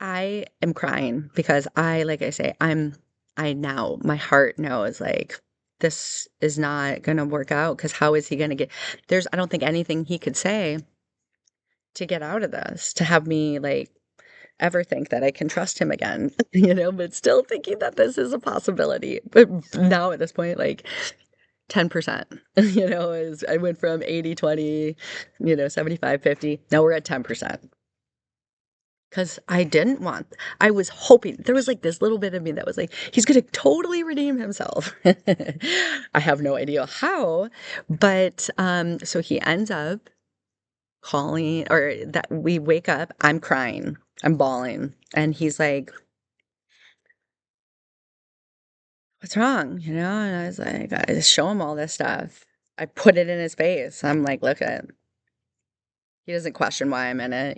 I am crying because like I say, my heart knows like this is not going to work out, because how is he going to I don't think anything he could say to get out of this, to have me like ever think that I can trust him again, but still thinking that this is a possibility. But now at this point, like 10%, is I went from 80-20, 75-50. Now we're at 10%. Because I was hoping, there was like this little bit of me that was like, he's going to totally redeem himself. I have no idea how, but so he ends up calling, or that we wake up, I'm crying, I'm bawling, and he's like, what's wrong? And I was like, I just show him all this stuff. I put it in his face. I'm like, look at, he doesn't question why I'm in it,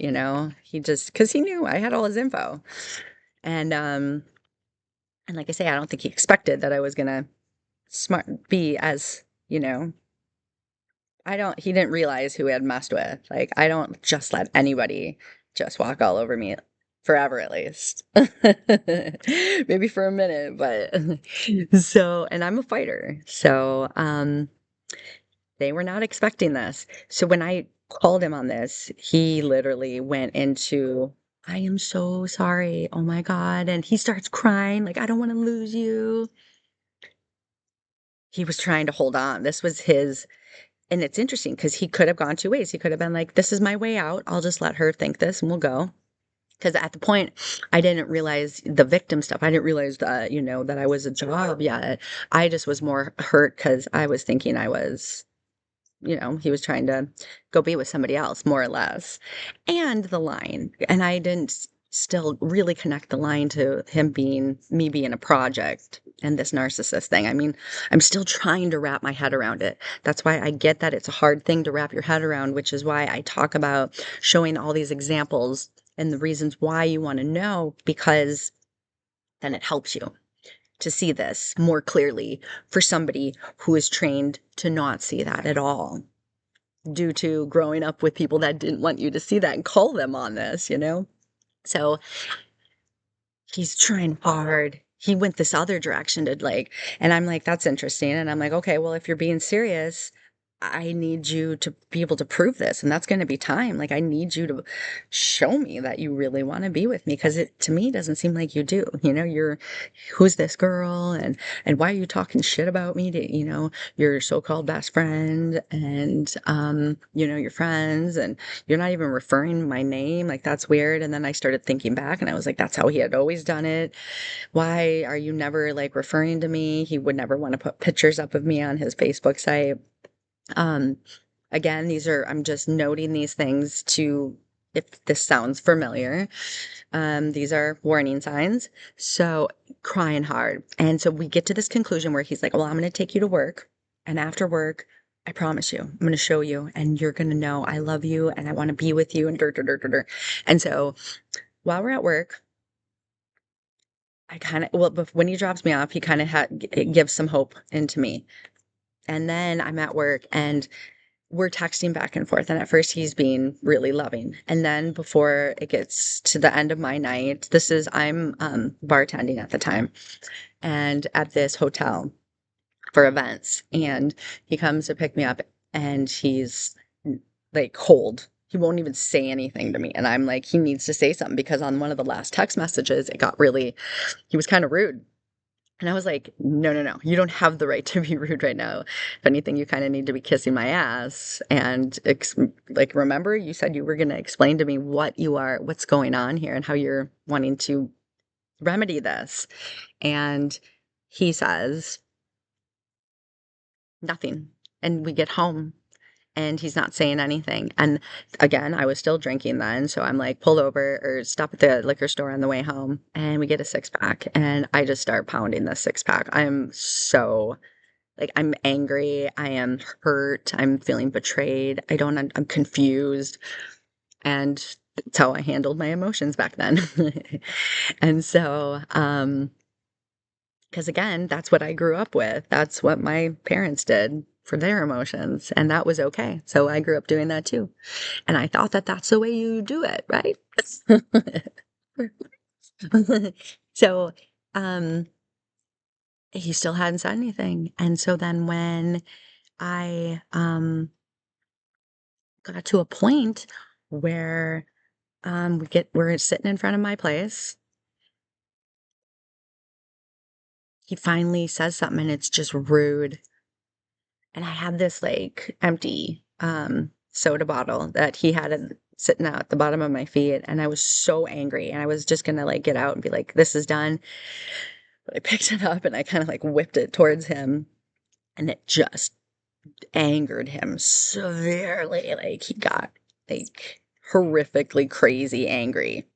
he just, because he knew I had all his info. And like I say, I don't think he expected that I was gonna be as, he didn't realize who he had messed with. Like, I don't just let anybody just walk all over me forever, at least. Maybe for a minute, but so, and I'm a fighter. So, they were not expecting this. So when I called him on this, he literally went into I am so sorry. Oh my God. And he starts crying, like, I don't want to lose you. He was trying to hold on. This was his, and it's interesting because he could have gone two ways. He could have been like, this is my way out. I'll just let her think this and we'll go. Because at the point, I didn't realize the victim stuff. I didn't realize that, that I was a job yet. I just was more hurt because I was thinking I was, he was trying to go be with somebody else, more or less. And the line. And I didn't still really connect the line to me being a project and this narcissist thing. I mean, I'm still trying to wrap my head around it. That's why I get that it's a hard thing to wrap your head around, which is why I talk about showing all these examples and the reasons why you want to know, because then it helps you to see this more clearly for somebody who is trained to not see that at all due to growing up with people that didn't want you to see that and call them on this. So he's trying hard. He went this other direction to like, and I'm like, that's interesting. And I'm like, okay, well, if you're being serious, I need you to be able to prove this. And that's going to be time. Like, I need you to show me that you really want to be with me. Cause it, to me, doesn't seem like you do. Who's this girl? And why are you talking shit about me to, your so-called best friend and, your friends, and you're not even referring my name. Like, that's weird. And then I started thinking back and I was like, that's how he had always done it. Why are you never like referring to me? He would never want to put pictures up of me on his Facebook site. Um, again, I'm just noting these things to, if this sounds familiar, these are warning signs. So crying hard. And so we get to this conclusion where he's like, well, I'm going to take you to work. And after work, I promise you, I'm going to show you and you're going to know I love you and I want to be with you and dirt, dirt, dirt, dirt, dirt. And so while we're at work, when he drops me off, he kind of gives some hope into me. And then I'm at work and we're texting back and forth. And at first he's being really loving. And then before it gets to the end of my night, I'm bartending at the time and at this hotel for events. And he comes to pick me up and he's like cold. He won't even say anything to me. And I'm like, he needs to say something because on one of the last text messages, he was kind of rude. And I was like, no, no, no, you don't have the right to be rude right now. If anything, you kind of need to be kissing my ass. And remember, you said you were going to explain to me what's going on here and how you're wanting to remedy this. And he says nothing. And we get home and he's not saying anything. And again, I was still drinking then. So I'm like, pull over or stop at the liquor store on the way home. And we get a 6-pack. And I just start pounding the 6-pack. I'm so, like, I'm angry. I am hurt. I'm feeling betrayed. I'm confused. And that's how I handled my emotions back then. And so, because again, that's what I grew up with. That's what my parents did for their emotions, and that was okay. So I grew up doing that too. And I thought that that's the way you do it, right? So, he still hadn't said anything. And so then when I got to a point where we're sitting in front of my place, he finally says something and it's just rude. And I had this like empty soda bottle that he had sitting out at the bottom of my feet, and I was so angry, and I was just gonna like get out and be like, "This is done." But I picked it up and I kind of like whipped it towards him, and it just angered him severely. Like he got like horrifically crazy angry,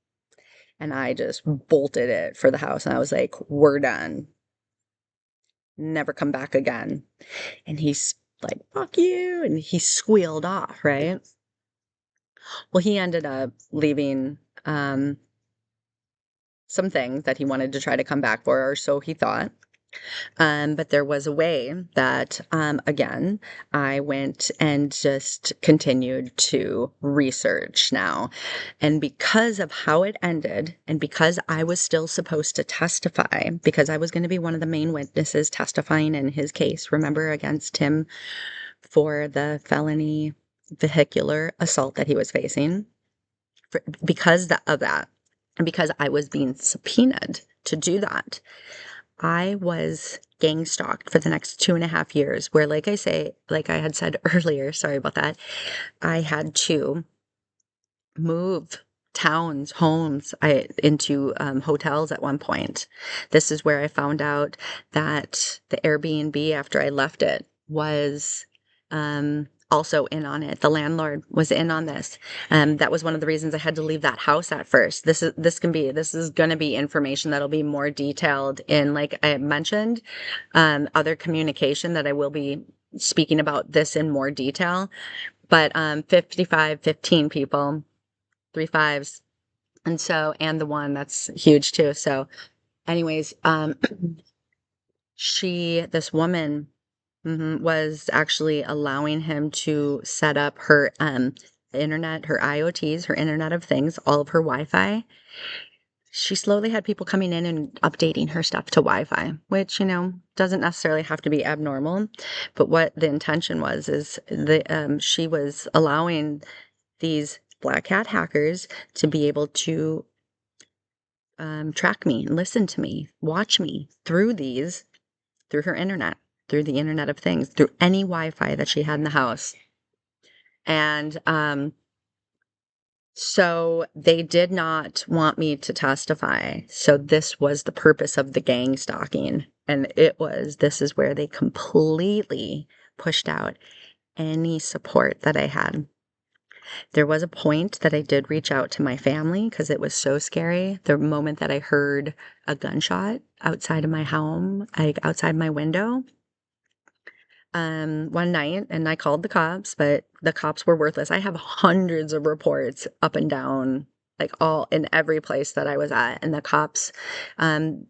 and I just bolted it for the house, and I was like, "We're done. Never come back again." And he's like, fuck you. And he squealed off, right? Well, he ended up leaving some things that he wanted to try to come back for, or so he thought. But there was a way that, again, I went and just continued to research now. And because of how it ended, and because I was still supposed to testify, because I was going to be one of the main witnesses testifying in his case, remember, against him for the felony vehicular assault that he was facing, because of that, And because I was being subpoenaed to do that, I was gang stalked for the next 2.5 years, where, like I had said earlier, sorry about that, I had to move towns, homes, into hotels at one point. This is where I found out that the Airbnb, after I left it, was also in on it. The landlord was in on this. That was one of the reasons I had to leave that house at first. This is going to be information that'll be more detailed in, like I mentioned, other communication that I will be speaking about this in more detail. But 15 people, 3 5s. And so, and the one that's huge too. So, anyways, this woman, was actually allowing him to set up her internet, her IoTs, her Internet of Things, all of her Wi-Fi. She slowly had people coming in and updating her stuff to Wi-Fi, which, doesn't necessarily have to be abnormal. But what the intention was is she was allowing these black hat hackers to be able to track me and listen to me, watch me through her internet, through the Internet of Things, through any Wi-Fi that she had in the house. And so they did not want me to testify. So this was the purpose of the gang stalking. And this is where they completely pushed out any support that I had. There was a point that I did reach out to my family because it was so scary. The moment that I heard a gunshot outside of my home, outside my window, one night, and I called the cops, but the cops were worthless. I have hundreds of reports up and down, like all in every place that I was at, and the cops, um,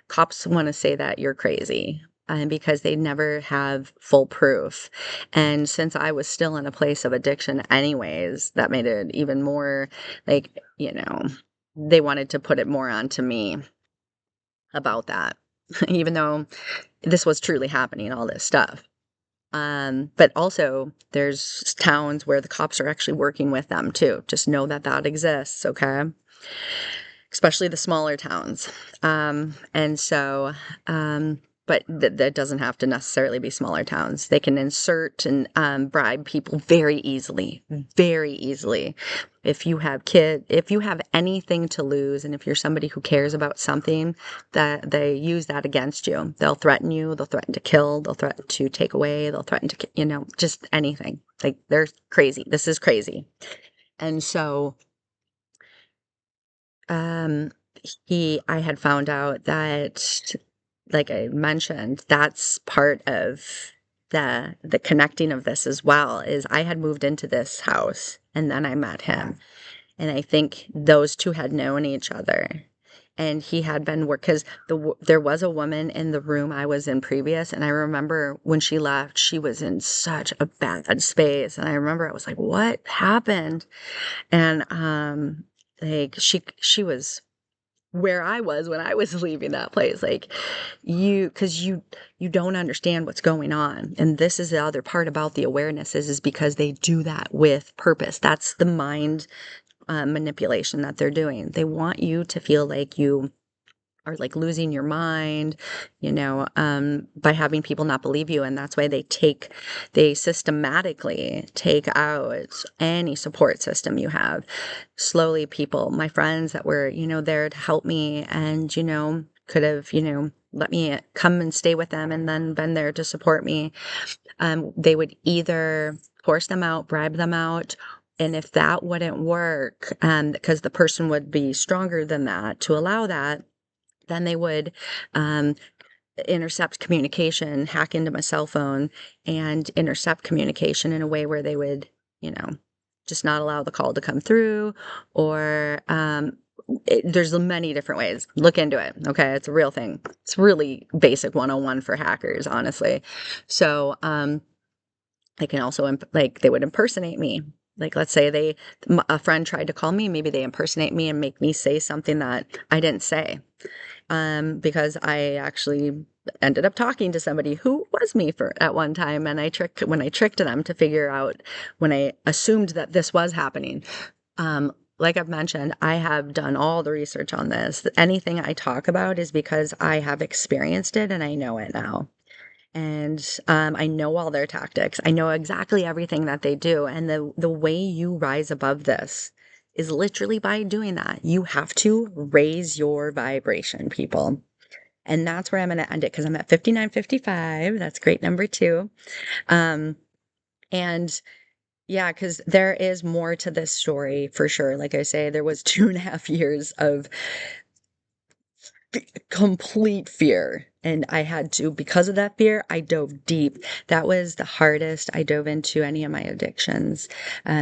cops want to say that you're crazy. Because they never have full proof. And since I was still in a place of addiction anyways, that made it even more like, they wanted to put it more onto me about that, even though this was truly happening, all this stuff. But also there's towns where the cops are actually working with them too. Just know that that exists, okay? Especially the smaller towns. And so, but that doesn't have to necessarily be smaller towns. They can insert and bribe people very easily, very easily. If you have anything to lose, and if you're somebody who cares about something, that they use that against you. They'll threaten you. They'll threaten to kill. They'll threaten to take away. They'll threaten to, just anything. Like, they're crazy. This is crazy. And so, I had found out that, like I mentioned, that's part of the connecting of this as well, is I had moved into this house and then I met him. And I think those two had known each other. And he had been because there was a woman in the room I was in previous, and I remember when she left, she was in such a bad space. And I remember I was like, "What happened?" And like she was where I was when I was leaving that place, like because you don't understand what's going on. And this is the other part about the awareness is because they do that with purpose. That's the mind manipulation that they're doing. They want you to feel like you are like losing your mind, by having people not believe you. And that's why they systematically take out any support system you have. Slowly, my friends that were, there to help me and, could have, let me come and stay with them and then been there to support me. They would either force them out, bribe them out, and if that wouldn't work, because the person would be stronger than that to allow that, then they would intercept communication, hack into my cell phone, and intercept communication in a way where they would, just not allow the call to come through, or there's many different ways. Look into it. Okay. It's a real thing. It's really basic 101 for hackers, honestly. So, they can also, they would impersonate me. Like, let's say a friend tried to call me, maybe they impersonate me and make me say something that I didn't say. Because I actually ended up talking to somebody who was me at one time. And when I tricked them to figure out, when I assumed that this was happening, like I've mentioned, I have done all the research on this. Anything I talk about is because I have experienced it and I know it now. And I know all their tactics. I know exactly everything that they do. And the way you rise above this is literally by doing that. You have to raise your vibration, people. And that's where I'm going to end it because I'm at 59:55. That's great number two. Um, and yeah, because there is more to this story for sure. Like I say, there was 2.5 years of complete fear. And I had to, because of that fear, I dove deep. That was the hardest I dove into any of my addictions,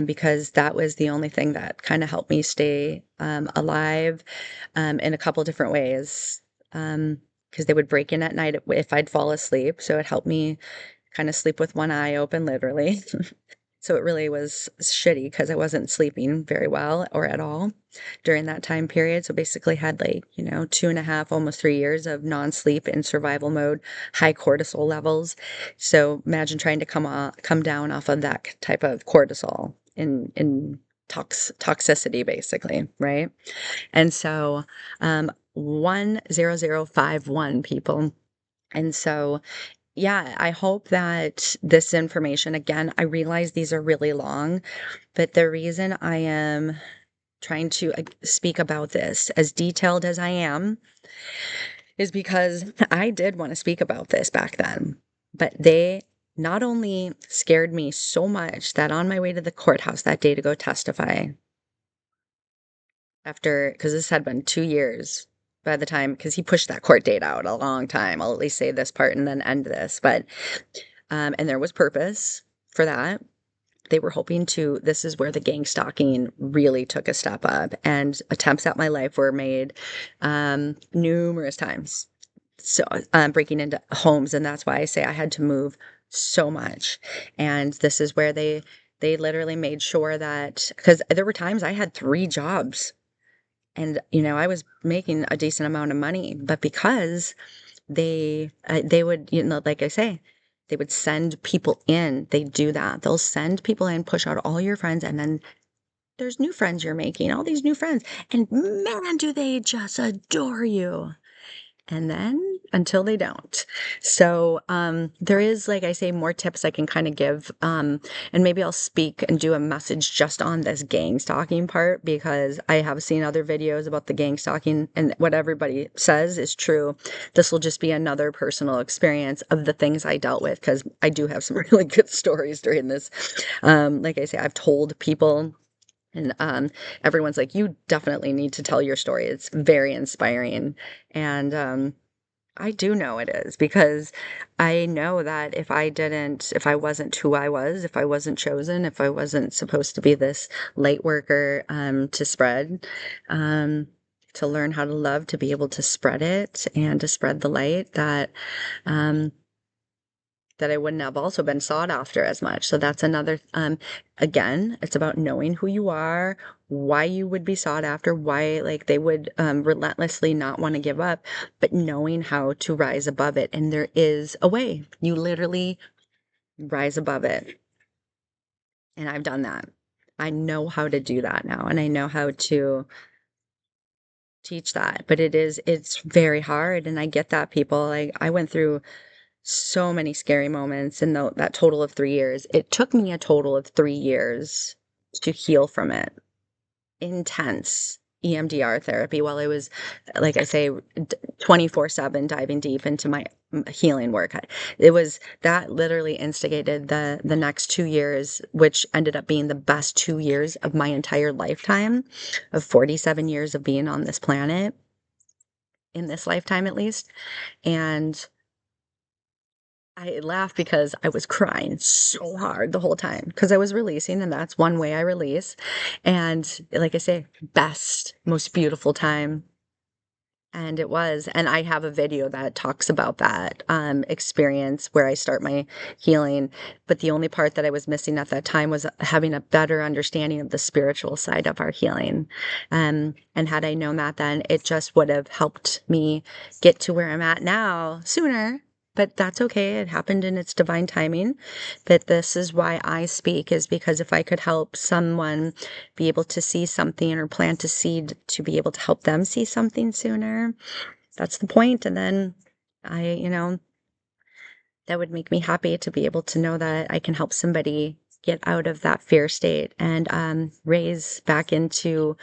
because that was the only thing that kind of helped me stay alive in a couple different ways. Because they would break in at night if I'd fall asleep. So it helped me kind of sleep with one eye open, literally. So it really was shitty because I wasn't sleeping very well or at all during that time period. So basically had like, 2.5, almost 3 years of non-sleep in survival mode, high cortisol levels. So imagine trying to come down off of that type of cortisol in toxicity, basically, right? And so 10051 people. And so yeah, I hope that this information, again, I realize these are really long, but the reason I am trying to speak about this as detailed as I am is because I did want to speak about this back then, but they not only scared me so much that on my way to the courthouse that day to go testify, after, because this had been 2 years by the time, because he pushed that court date out a long time. I'll at least say this part and then end this, but and there was purpose for that. They were hoping to, this is where the gang stalking really took a step up, and attempts at my life were made numerous times. So breaking into homes, and that's why I say I had to move so much. And this is where they literally made sure that, because there were times I had 3 jobs, and I was making a decent amount of money, but because they would, like I say, they would send people in. They do that. They'll send people in, push out all your friends, and then there's new friends you're making, all these new friends, and man, do they just adore you. And then until they don't. So there is, like I say, more tips I can kind of give. And maybe I'll speak and do a message just on this gang stalking part, because I have seen other videos about the gang stalking, and what everybody says is true. This will just be another personal experience of the things I dealt with, because I do have some really good stories during this. Like I say, I've told people, and everyone's like, you definitely need to tell your story. It's very inspiring. And I do know it is, because I know that if I wasn't who I was, if I wasn't chosen, if I wasn't supposed to be this light worker to spread, to learn how to love, to be able to spread it and to spread the light, um, that I wouldn't have also been sought after as much. So that's another, again, it's about knowing who you are, why you would be sought after, why like they would relentlessly not want to give up, but knowing how to rise above it. And there is a way. You literally rise above it. And I've done that. I know how to do that now, and I know how to teach that. But it's very hard, and I get that, people. Like, I went through so many scary moments in that total of 3 years. It took me a total of 3 years to heal from it. Intense EMDR therapy, while I was, like I say, 24/7 diving deep into my healing work. It was that literally instigated the next 2 years, which ended up being the best 2 years of my entire lifetime, of 47 years of being on this planet, in this lifetime at least. And I laugh because I was crying so hard the whole time, because I was releasing, and that's one way I release. And like I say, best, most beautiful time. And it was. And I have a video that talks about that experience where I start my healing. But the only part that I was missing at that time was having a better understanding of the spiritual side of our healing. And had I known that then, it just would have helped me get to where I'm at now sooner. but that's okay. It happened in its divine timing. But this is why I speak, is because if I could help someone be able to see something or plant a seed to be able to help them see something sooner, that's the point. And then that would make me happy to be able to know that I can help somebody get out of that fear state and raise back into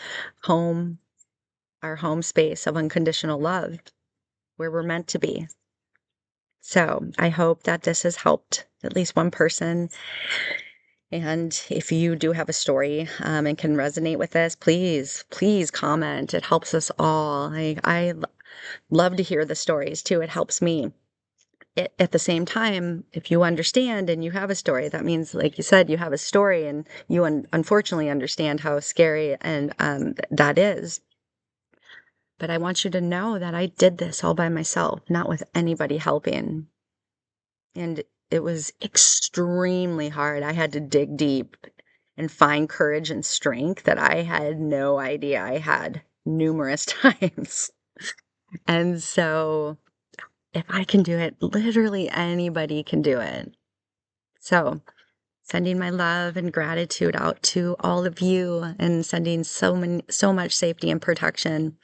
home, our home space of unconditional love where we're meant to be. So I hope that this has helped at least one person. And if you do have a story and can resonate with this, please comment. It helps us all. I love to hear the stories too. It helps me. At the same time, if you understand and you have a story, that means, like you said, you have a story and you unfortunately understand how scary and that is. But I want you to know that I did this all by myself, not with anybody helping. And it was extremely hard. I had to dig deep and find courage and strength that I had no idea I had numerous times. And so if I can do it, literally anybody can do it. So sending my love and gratitude out to all of you and sending so much safety and protection.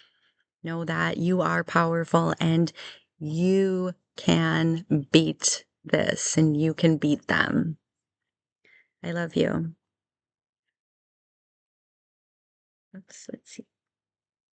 Know that you are powerful and you can beat this and you can beat them. I love you. Let's see.